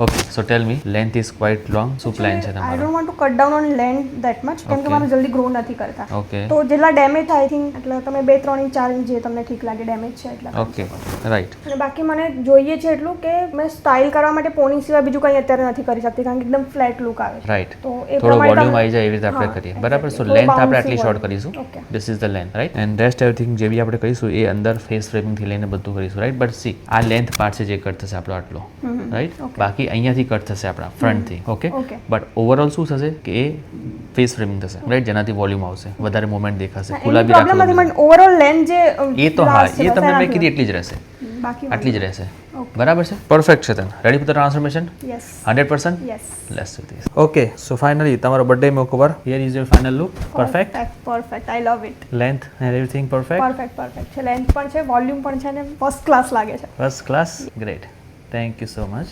Okay, so tell me, length is quite long. શું plan છે I તમારો? don't want to cut down on length that much કેમ કે Okay. મારે જલ્દી ગ્રો નથી કરતા. Okay. તો જેટલા ડેમેજ થાય I think એટલે તમે 2-3 ઇંચ 4 ઇંચ જે તમને ઠીક લાગે ડેમેજ છે એટલા. Okay, right. અને બાકી મને જોઈએ છે એટલું કે મેં સ્ટાઇલ કરવા માટે પોની સિવાય બીજું કંઈ અત્યારે નથી કરી શકતી કારણ કે એકદમ ફ્લેટ લુક આવે છે. Right. તો એ થોડો પ્રમાણે વોલ્યુમ તમે- આવી જાય એવી રીતે આપણે હા, કરીએ બરાબર. સો exactly. લેન્થ થોડું આપણે bouncy આટલી શોર્ટ volume. કરીશું. Okay. This is the length right. And rest everything જે બી આપણે કરીશું એ અંદર ફેસ ફ્રેમિંગથી લઈને બધું કરીશું રાઈટ. બટ સી આ લેન્થ પાર્ટ છે જે કટ થશે આપણો આટલો રાઈટ. બાકી અહીંયાથી કટ થશે આપણા ફ્રન્ટથી. ઓકે. Okay. બટ ઓવરઓલ શું થશે કે એ ફેસ ફ્રેમિંગ થશે રાઈટ, જેનાથી વોલ્યુમ આવશે, વધારે મુવમેન્ટ દેખાશે, ખુલ્લા બી પ્રોબ્લેમ નથી રાખવું. પણ ઓવરઓલ લેન્થ જે એ તો હા, last છે, એ બસ તમને મેં એનાથી કીધી એટલી જ રહેશે, બાકી આટલી જ રહેશે Okay. બરાબર છે. પરફેક્ટ છે તને. Ready for the transformation? Yes 100%? Yes let's do this. Okay, so finally તમારો birthday makeover. Here is your final look. Perfect. Perfect I love it. Length and everything perfect. Perfect છે length પણ છે volume પણ છે ને first class લાગે છે. First class. Great. Thank you so much.